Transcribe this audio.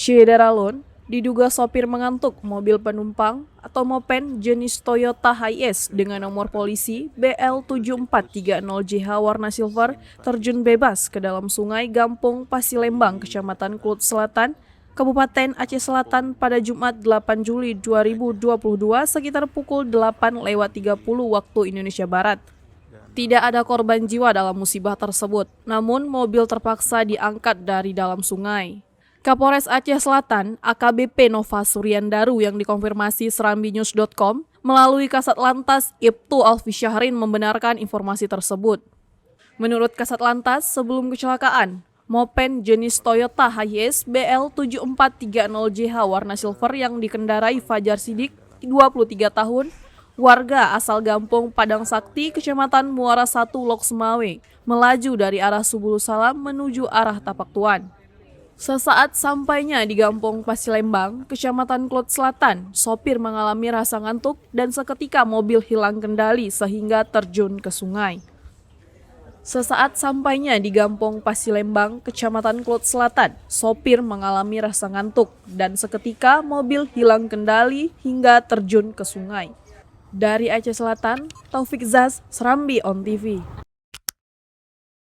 Syederalun diduga sopir mengantuk mobil penumpang atau mopen jenis Toyota Hiace dengan nomor polisi BL7430JH warna silver terjun bebas ke dalam sungai Gampong Pasilembang, Kecamatan Klut Selatan, Kabupaten Aceh Selatan pada Jumat 8 Juli 2022 sekitar pukul 8:30 waktu Indonesia Barat. Tidak ada korban jiwa dalam musibah tersebut, namun mobil terpaksa diangkat dari dalam sungai. Kapolres Aceh Selatan, AKBP Nova Suryandaru yang dikonfirmasi serambinews.com melalui Kasat Lantas Ibtu Alfi Syahrin membenarkan informasi tersebut. Menurut Kasat Lantas, sebelum kecelakaan, mopen jenis Toyota Hiace BL7430JH warna silver yang dikendarai Fajar Sidik, 23 tahun, warga asal Gampong Padang Sakti, Kecamatan Muara 1 Lok Semawe, melaju dari arah Subulus Salam menuju arah Tapak Tuan. Sesaat sampainya di Gampong Pasilembang, Kecamatan Klut Selatan, sopir mengalami rasa ngantuk dan seketika mobil hilang kendali sehingga terjun ke sungai. Sesaat sampainya di Gampong Pasilembang, Kecamatan Klut Selatan, sopir mengalami rasa ngantuk dan seketika mobil hilang kendali hingga terjun ke sungai. Dari Aceh Selatan, Taufik Zaz, Serambi On TV.